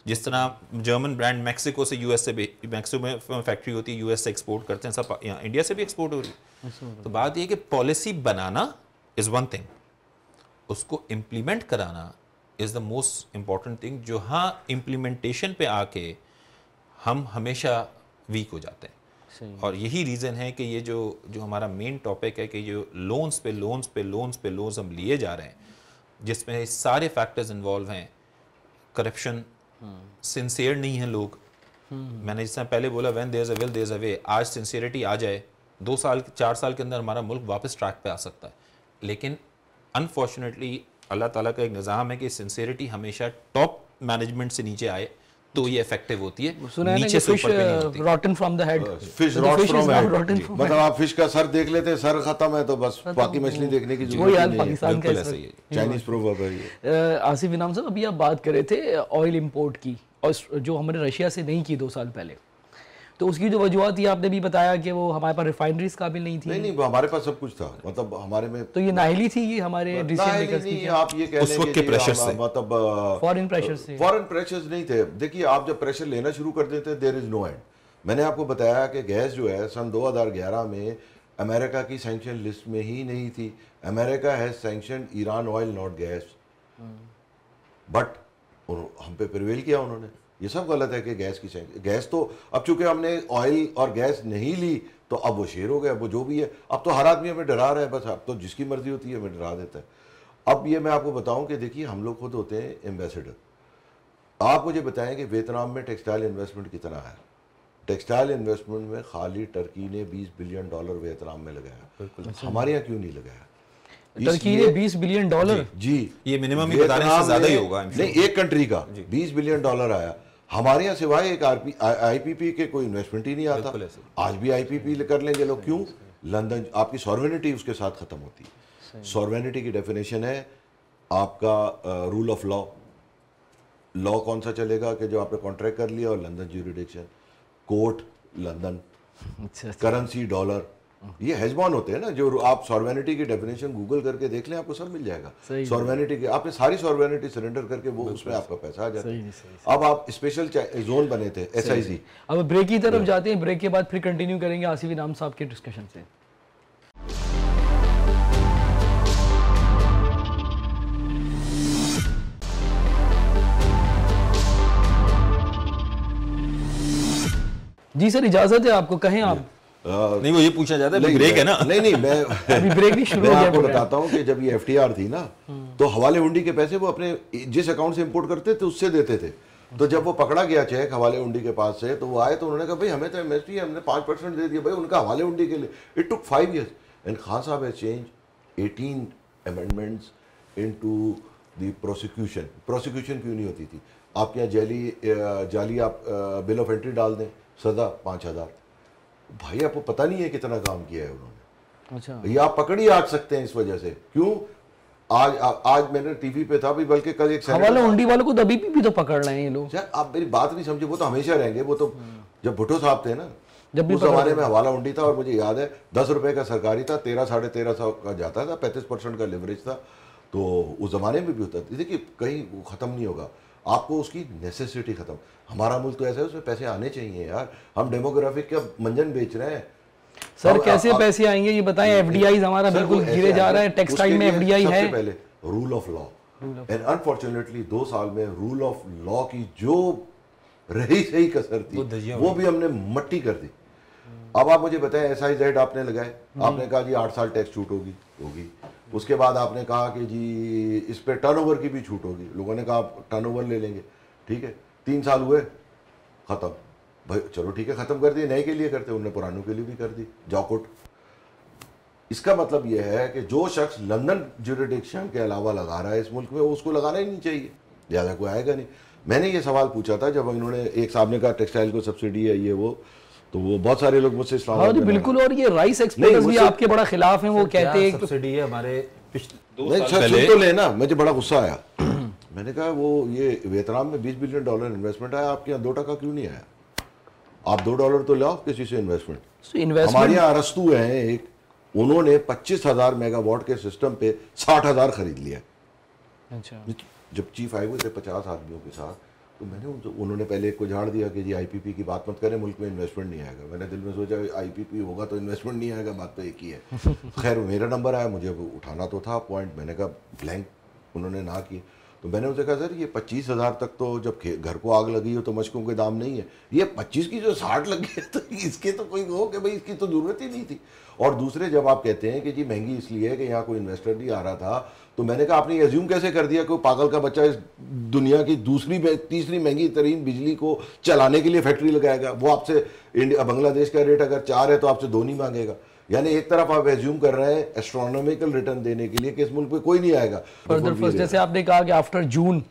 जिस तरह जर्मन ब्रांड मैक्सिको से यूएस से, मैक्सिको में फैक्ट्री होती है, यूएस से एक्सपोर्ट करते हैं, सब यहाँ इंडिया से भी एक्सपोर्ट हो रही है। तो बात ये कि policy banana is one thing, उसको इम्प्लीमेंट कराना is the most important thing. जो हाँ इम्प्लीमेंटेशन पे आके हम हमेशा वीक हो जाते हैं। और यही रीज़न है कि ये जो हमारा मेन टॉपिक है कि जो लोन्स पे लोन्स हम लिए जा रहे हैं, जिसमें सारे फैक्टर्स इन्वॉल्व हैं। करप्शन, सिंसियर नहीं है लोग। मैंने जिस तरह पहले बोला, when there is a will there is a way. आज सिंसियरिटी आ जाए, 2 साल 4 साल के अंदर हमारा मुल्क वापस ट्रैक पे आ सकता है। लेकिन अनफॉर्चुनेटली अल्लाह ताला का एक निज़ाम है कि सिंसियरिटी हमेशा टॉप मैनेजमेंट से नीचे आए तो ये इफेक्टिव होती है, नीचे से ऊपर पे नहीं होती। Rotten from the head, fish rot from head. मतलब आप फिश का सर देख लेते हैं, सर खत्म है तो बस बाकी मछली देखने की जरूरत नहीं है। पाकिस्तान का ऐसा ही है। चाइनीज प्रोवर्ब है ये। आसिफ इनाम साहब, अभी आप बात कर रहे थे ऑयल इंपोर्ट की, और जो हमने रशिया से नहीं की 2 साल पहले, तो उसकी जो वजूहत थी आपने भी बताया कि वो हमारे पास रिफाइनरीज काबिल नहीं थी। नहीं, हमारे पास सब कुछ था, मतलब हमारे में तो ये नाहिली थी ये हमारे डिसीजन मेकर्स की। आप ये कह उस वक्त के प्रेशर से, मतलब फॉरेन प्रेशर से, फॉरेन प्रेशर्स नहीं थे। देखिए, आप जब प्रेशर लेना शुरू कर देते हैं, देयर इज नो एंड। मैंने आपको बताया कि गैस जो है सन 2011 में अमेरिका की सैंक्शन लिस्ट में ही नहीं थी। America has sanction Iran oil not gas, but हम पे प्रिवेल किया उन्होंने। ये सब गलत है कि गैस की गैस तो अब चूंकि हमने ऑयल और गैस नहीं ली तो अब वो शेर हो गया, वो जो भी है। अब तो हर आदमी हमें डरा रहा है, बस अब तो जिसकी मर्जी होती है हमें डरा देता है। अब ये मैं आपको बताऊं कि देखिए, हम लोग खुद होते हैं एम्बेसडर। आप मुझे बताएं कि वियतनाम में टेक्सटाइल इन्वेस्टमेंट कितना है? टेक्सटाइल इन्वेस्टमेंट में खाली टर्की ने $20 बिलियन वियतनाम में लगाया, हमारे यहाँ क्यों नहीं लगाया? टर्की ने $20 बिलियन जी, ये मिनिमम ही बताने से ज्यादा ही होगा। नहीं, एक कंट्री का $20 बिलियन आया। हमारे यहाँ सिवाय एक आईपीपी के कोई इन्वेस्टमेंट ही नहीं आता। आज भी आईपीपी कर लेंगे लोग, क्यों? लंदन, आपकी सॉवरेनिटी उसके साथ खत्म होती है। सॉवरेनिटी की डेफिनेशन है आपका रूल ऑफ लॉ। लॉ कौन सा चलेगा कि जो आपने कॉन्ट्रैक्ट कर लिया, और London jurisdiction, court London, currency dollar, ये हेजबॉन होते हैं ना। जो आप सॉवरेनिटी की डेफिनेशन गूगल करके देख लें, आपको सब मिल जाएगा। सॉवरेनिटी की आपने सारी सॉवरेनिटी सरेंडर करके वो उसमें आपका पैसा आ जाता है। अब आप स्पेशल जोन बने थे SIC। अब ब्रेक की तरफ जाते हैं, ब्रेक के बाद फिर कंटिन्यू करेंगे आसिफ इनाम साहब के डिस्कशन से। जी सर, इजाजत है आपको, कहें आप। नहीं, वो ये पूछना चाहता है, ब्रेक है ना? नहीं, मैं अभी ब्रेक नहीं शुरू हो मैं गया। आपको बताता हूँ कि जब ये FTR थी ना, तो हवाले हुंडी के पैसे वो अपने जिस अकाउंट से इंपोर्ट करते थे उससे देते थे। तो जब वो पकड़ा गया चेक हवाले हुंडी के पास से, तो वो आए तो उन्होंने कहा भाई हमें तो MSP है, हमने 5% दे दिया भाई उनका हवाले हुंडी के लिए। It took 5 years and Khan sahab has change 18 amendments into the prosecution क्यों नहीं होती थी? आपके यहाँ जाली आप बिल ऑफ एंट्री डाल दें, सज़ा 5,000। भाई आपको पता नहीं है कितना काम किया है उन्होंने। अच्छा, ये आप पकड़ ही आज सकते हैं इस वजह से। क्यों? आज मैंने टीवी पे था भी, बल्कि कल एक हवाला हुंडी वालों को तो अभी भी तो पकड़ रहे हैं ये लोग। यार आप मेरी बात नहीं समझे, वो तो हमेशा रहेंगे। वो तो जब भुट्टो साहब थे ना, जब भी उस जमाने में हवाला हुंडी था, और मुझे याद है 10 रुपए का सरकारी था, 13-13.5 का जाता था, 35% का लिवरेज था। तो उस जमाने में भी होता था। देखिए कहीं वो खत्म नहीं होगा, आपको उसकी नेसेसिटी खत्म। हमारा मुल्क तो ऐसा है, उसमें पैसे आने चाहिए यार। हम डेमोग्राफिक का मंजन बेच रहे हैं सर। कैसे पैसे आएंगे ये बताएं? एफडीआई हमारा बिल्कुल गिरे जा रहा है, टेक्सटाइल में एफडीआई है। सबसे पहले rule of law, and unfortunately 2 साल में रूल ऑफ लॉ की जो रही सही कसर थी वो भी हमने मट्टी कर दी। अब आप मुझे बताएं, SIZ आपने लगाए, आपने कहा जी 8 साल टैक्स छूट होगी। उसके बाद आपने कहा कि जी इस पे टर्नओवर की भी छूट होगी। लोगों ने कहा आप टर्नओवर ले लेंगे, ठीक है। 3 साल हुए, खत्म। भाई चलो ठीक है, खत्म कर दिए, नए के लिए करते, उन्होंने पुरानों के लिए भी कर दी, जाओ कोर्ट। इसका मतलब यह है कि जो शख्स लंदन ज्यूरिडिक्शन के अलावा लगा रहा है इस मुल्क में, उसको लगाना ही नहीं चाहिए, ज़्यादा कोई आएगा नहीं। मैंने ये सवाल पूछा था जब इन्होंने, एक साहब ने कहा टेक्सटाइल को सब्सिडी है ये वो, तो वो बहुत सारे लोग मुझसे हाँ जी बिल्कुल। और ये राइस एक्सपोर्टर्स भी आपके बड़ा खिलाफ हैं, वो कहते हैं सब्सिडी है हमारे पिछले 2 साल सुन पहले। तो लेना, मुझे बड़ा गुस्सा आया। मैंने कहा वो ये वियतनाम में $20 बिलियन इन्वेस्टमेंट आया, आपके यहाँ 2 टका क्यों नहीं आया? आप $2 तो लाओ किसी से इन्वेस्टमेंट। हमारे यहाँ अरस्तु है एक, उन्होंने 25,000 मेगावाट के सिस्टम पे 60,000 खरीद लिया। अच्छा, जब चीफ आए हुए थे 50 आदमियों के साथ, तो मैंने उन्होंने पहले एक को झाड़ दिया कि जी IPP की बात मत करें, मुल्क में इन्वेस्टमेंट नहीं आएगा। मैंने दिल में सोचा IPP होगा तो इन्वेस्टमेंट नहीं आएगा, बात तो एक ही है। खैर मेरा नंबर आया, मुझे उठाना तो था पॉइंट, मैंने कहा ब्लैंक, उन्होंने ना की। तो मैंने उनसे कहा सर ये 25,000 तक तो जब घर को आग लगी हो तो मशकों के दाम नहीं है, ये 25 की जो 60 लग गई तो इसके तो कोई हो कि भाई इसकी तो ज़रूरत ही नहीं थी। और दूसरे जब आप कहते हैं कि जी महंगी इसलिए है कि यहाँ कोई इन्वेस्टर नहीं आ रहा था, तो मैंने कहा आपने एज्यूम कैसे कर दिया कि पागल का बच्चा इस दुनिया की तीसरी महंगी तरीन बिजली को चलाने के लिए फैक्ट्री लगाएगा? वो आपसे बांग्लादेश का रेट अगर 4 है तो आपसे 2 नहीं मांगेगा। यानी एक तरफ आप एज्यूम कर रहे हैं एस्ट्रोनॉमिकल रिटर्न देने के लिए कि इस मुल्क में कोई नहीं आएगा। जैसे आपने कहा कि after June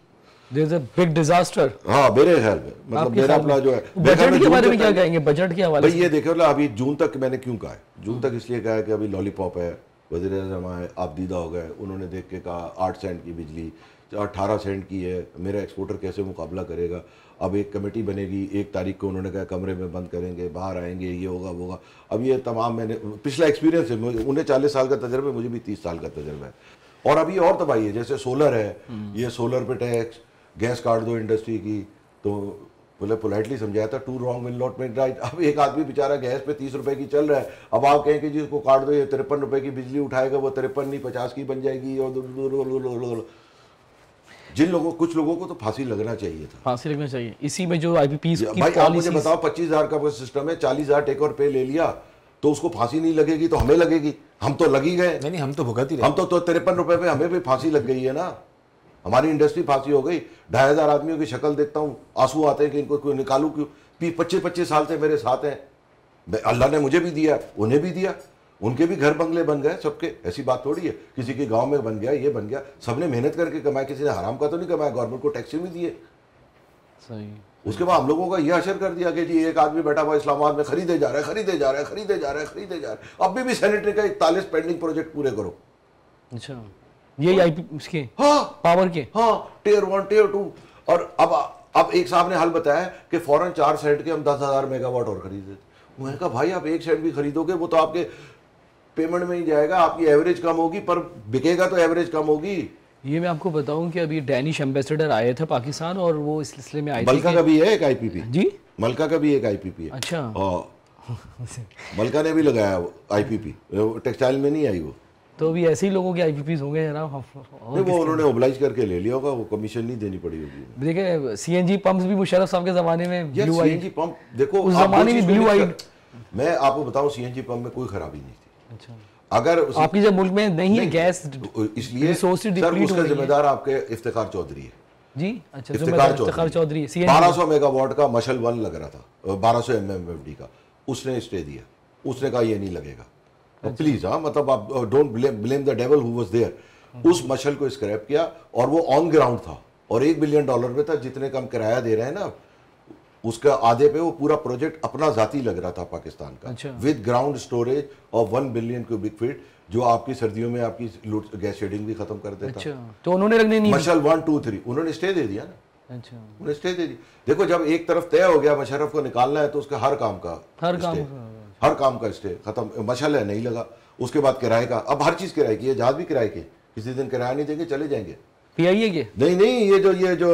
there is a big disaster. हाँ मेरे ख्याल में, मतलब मेरा अपना जो है बजट के बारे में क्या कहेंगे? बजट के हवाले से ये देखो ना, अभी जून तक मैंने क्यों कहा है, जून तक इसलिए कहा है कि अभी लॉलीपॉप है, वज़ीर-ए-आज़म आए, आप दीदा हो गए, उन्होंने देख के कहा 8 सेंट की बिजली 18 सेंट की है, मेरा एक्सपोर्टर कैसे मुकाबला करेगा? अब एक कमेटी बनेगी, 1 तारीख को उन्होंने कहा कमरे में बंद करेंगे, बाहर आएंगे, ये होगा वो होगा। अब ये तमाम मैंने पिछला एक्सपीरियंस है, उन्हें 40 साल का तजर्बा है, मुझे भी 30 साल का तजर्बा है। और अभी और तबाही है, जैसे सोलर है, ये सोलर पे टैक्स, गैस काट दो इंडस्ट्री की, तो बोले पोलाइटली समझाया था two wrong will not make right. अब एक आदमी बेचारा गैस पे 30 रुपए की चल रहा है, अब आप कहें कि जी इसको काट दो, ये 53 रुपए की बिजली उठाएगा, वो 53 नहीं 50 की बन जाएगी। और जिन लोगों, कुछ लोगों को तो फांसी लगना चाहिए था, फांसी लगना चाहिए। इसी में जो IPPs की भाई आप मुझे बताओ 25,000 का वो सिस्टम है, 40,000 टेक और पे ले लिया तो उसको फांसी नहीं लगेगी तो हमें लगेगी? हम तो लगी गए। नहीं हम तो भुगत ही रहे, हम तो 53 रुपए पे हमें भी फांसी लग गई है ना, हमारी इंडस्ट्री फांसी हो गई। 2,500 आदमियों की शक्ल देखता हूँ, आंसू आते हैं कि इनको क्यों निकालूं, क्यों? 25-25 साल से मेरे साथ हैं, अल्लाह ने मुझे भी दिया, उन्हें भी दिया, उनके भी घर बंगले बन गए सबके। ऐसी बात थोड़ी है किसी के गांव में बन गया, ये बन गया, सबने मेहनत करके कमाया, किसी ने हराम का तो नहीं कमाया, गवर्नमेंट को टैक्स भी दिए। सही। उसके बाद हम लोगों का यह असर कर दिया कि जी एक आदमी बैठा हुआ इस्लामाबाद में खरीदे जा रहा है, खरीदे जा रहा है, खरीदे जा रहा है, खरीदे जा रहा है। अभी भी सैनिटरी का 41 पेंडिंग प्रोजेक्ट पूरे करो। अच्छा, यही IPP के हाँ पावर के, हाँ, Tier 1 Tier 2। और अब एक साहब ने हल बताया कि फौरन 4 सेंट के हम 10,000 मेगावाट और खरीदे। मैंने कहा भाई आप 1 सेंट भी खरीदोगे वो तो आपके पेमेंट में ही जाएगा, आपकी एवरेज कम होगी, पर बिकेगा तो एवरेज कम होगी। ये मैं आपको बताऊं कि अभी डैनिश एम्बेसडर आए थे पाकिस्तान, और वो इस सिलसिले में आए थे। मलका का भी है एक IPP जी, मलका का भी एक IPP है। अच्छा, मलका ने भी लगाया IPP, टेक्सटाइल में नहीं आई वो, तो भी ऐसे ही लोगों के IPPs होंगे जनाब। नहीं वो उन्होंने ओबलाइज करके ले लिया होगा, वो कमीशन नहीं देनी पड़ी होगी। देखिए CNG पंप्स भी मुशर्रफ साहब के जमाने में ब्लू आई, CNG पंप देखो उस जमाने में ब्लू आई। मैं आपको बताऊं CNG पंप में कोई खराबी नहीं थी। अच्छा, अगर आपकी जब मुल्क में नहीं है गैस, इसलिए सर उसका जिम्मेदार आपके इफ्तिखार चौधरी है जी। अच्छा, इफ्तिखार चौधरी 1200 मेगावाट का मशल 1 लग रहा था, 1200 MMFD का, उसने स्टे दिया, उसने कहा ये नहीं लगेगा। प्लीज हाँ, मतलब आप don't blame the devil who was there. उस मशल को स्क्रैप किया और वो ऑन ग्राउंड था और $1 बिलियन पे था। जितने कम किराया दे रहे हैं ना उसका आधे पे वो पूरा प्रोजेक्ट अपना जाती लग रहा था पाकिस्तान का, अच्छा। With ground storage of 1 billion cubic feet, जो आपकी सर्दियों में आपकी गैस शेडिंग भी खत्म कर देता। अच्छा, तो उन्होंने रखने नहीं मशल 1 2 3 उन्होंने स्टे दे दिया ना। अच्छा, उन्होंने स्टे दे दी। देखो जब एक तरफ तय हो गया मुशर्रफ को निकालना है तो उसका हर काम का स्टे खत्म। मशल है नहीं लगा, उसके बाद किराए का, अब हर चीज किराए की, ये जहाज भी किराए के, किसी दिन किराया नहीं देंगे चले जाएंगे। पीआईए के नहीं, ये जो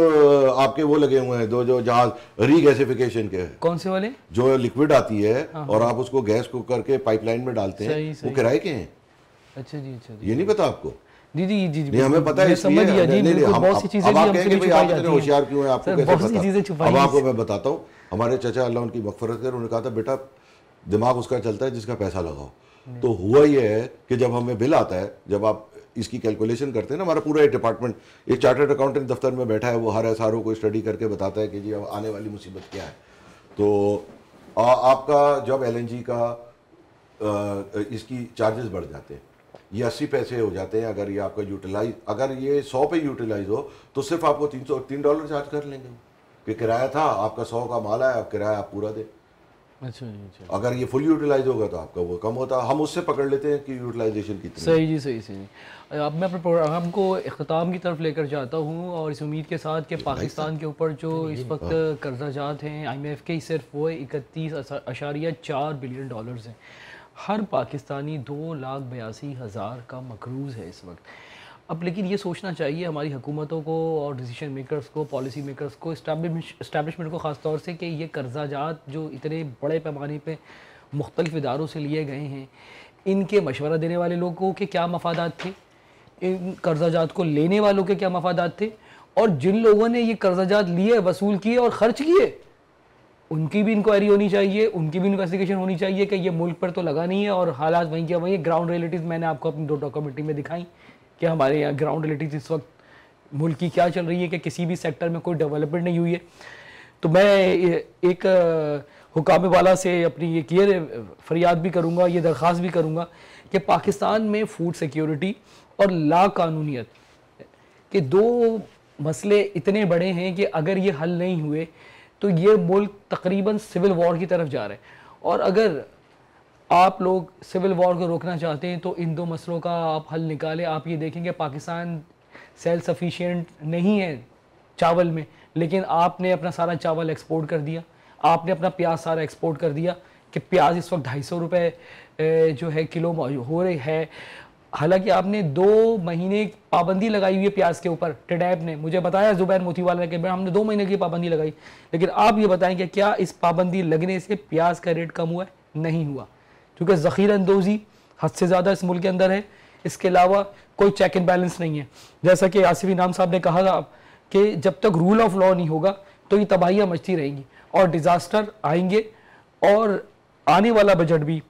आपके वो लगे हुए हैं, जो जहाज रीगैसिफिकेशन के, कौन से वाले, जो लिक्विड आती है और आप उसको गैस को करके पाइपलाइन में डालते हैं, वो किराए के हैं। अच्छा जी, अच्छा जी, ये नहीं पता आपको? जी जी जी नहीं, हमें पता है, समझ गया जी। बहुत सी चीजें अब आप कहेंगे भाई आप इतने होशियार क्यों हैं, आपको कैसे बहुत सी चीजें पता? छुपाई अब आपको मैं बताता हूँ। हमारे चचा अल्लाह उनकी मगफरत करे, उन्होंने कहा था बेटा दिमाग उसका चलता है जिसका पैसा लगाओ। तो हुआ ये है कि जब हमें बिल आता है, जब आप इसकी कैलकुलेशन करते हैं ना, हमारा पूरा एक डिपार्टमेंट, एक चार्टर्ड अकाउंटेंट दफ्तर में बैठा है, वो हर एसआरओ को स्टडी करके बताता है कि जी अब आने वाली मुसीबत क्या है। तो आपका जब एलएनजी का इसकी चार्जेस बढ़ जाते हैं, ये 80 पैसे हो जाते हैं। अगर ये आपका यूटिलाइज, अगर ये 100 पे यूटिलाइज हो तो सिर्फ आपको $3 चार्ज कर लेंगे कि किराया था आपका 100 का माल है, अब किराया आप पूरा दें। अच्छा जी, अच्छा। अगर ये फुल यूटिलाइज होगा तो आपका वो कम होता, हम उससे पकड़ लेते हैं कि यूटिलाइजेशन कितनी। सही जी, सही सही। अब मैं अपने प्रोग्राम को इख्तिताम की तरफ लेकर जाता हूँ और इस उम्मीद के साथ कि पाकिस्तान के ऊपर जो इस वक्त कर्जाजात हैं IMF के, सिर्फ वो 31.4 बिलियन डॉलर्स हैं। हर पाकिस्तानी 2,82,000 का मकरूज़ है इस वक्त। अब लेकिन ये सोचना चाहिए हमारी हुकूमतों को और डिसीजन मेकर्स को, पॉलिसी मेकर्स को, इस्टेब्लिशमेंट को ख़ास तौर से, कि ये कर्जाजात जो इतने बड़े पैमाने पे मुख्तलिफ़ इदारों से लिए गए हैं, इनके मशवरा देने वाले लोगों के क्या मफादात थे, इन कर्जाजात को लेने वालों के क्या मफादात थे, और जिन लोगों ने ये कर्जाजात लिए, वसूल किए और ख़र्च किए, उनकी भी इंक्वायरी होनी चाहिए, उनकी भी इन्वेस्टिगेशन होनी चाहिए कि ये मुल्क पर तो लगा नहीं है और हालात वहीं के वहीं। ग्राउंड रियलिटीज़ मैंने आपको अपनी 2 डॉक्यूमेंट्री में दिखाई कि हमारे यहाँ ग्राउंड रियलिटीज़ इस वक्त मुल्क की क्या चल रही है, कि किसी भी सेक्टर में कोई डेवलपमेंट नहीं हुई है। तो मैं एक हुकाम वाला से अपनी ये क्लियर फरियाद भी करूँगा, ये दरख्वास्त भी करूँगा कि पाकिस्तान में फूड सिक्योरिटी और ला कानूनियत के 2 मसले इतने बड़े हैं कि अगर ये हल नहीं हुए तो ये मुल्क तकरीबन सिविल वॉर की तरफ जा रहे हैं। और अगर आप लोग सिविल वॉर को रोकना चाहते हैं तो इन 2 मसलों का आप हल निकालें। आप ये देखेंगे पाकिस्तान सेल्फ सफिशिएंट नहीं है चावल में, लेकिन आपने अपना सारा चावल एक्सपोर्ट कर दिया, आपने अपना प्याज सारा एक्सपोर्ट कर दिया कि प्याज इस वक्त 250 रुपये जो है किलो हो रही है। हालांकि आपने 2 महीने पाबंदी लगाई हुई है प्याज के ऊपर। टेडैब ने मुझे बताया, जुबैर मोतीवाला ने, कि हमने 2 महीने की पाबंदी लगाई, लेकिन आप ये बताएं कि क्या इस पाबंदी लगने से प्याज का रेट कम हुआ है? नहीं हुआ, क्योंकि ज़ख़ीरा अंदोज़ी हद से ज़्यादा इस मुल्क के अंदर है। इसके अलावा कोई चेक एंड बैलेंस नहीं है। जैसा कि आसिफ इनाम साहब ने कहा था कि जब तक रूल ऑफ लॉ नहीं होगा तो ये तबाहियाँ मचती रहेंगी और डिज़ास्टर आएंगे। और आने वाला बजट भी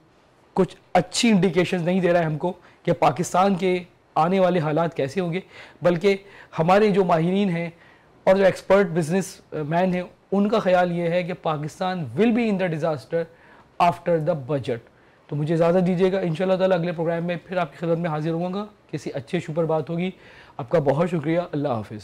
कुछ अच्छी इंडिकेशन नहीं दे रहा है हमको कि पाकिस्तान के आने वाले हालात कैसे होंगे, बल्कि हमारे जो माहिरीन हैं और जो एक्सपर्ट बिजनेस मैन हैं, उनका ख्याल ये है कि Pakistan will be in the disaster after the budget. तो मुझे इजाज़त दीजिएगा, इंशाल्लाह ताला अगले प्रोग्राम में फिर आपकी खिदमत में हाजिर होऊंगा, किसी अच्छे इशू पर बात होगी। आपका बहुत शुक्रिया, अल्लाह हाफिज़।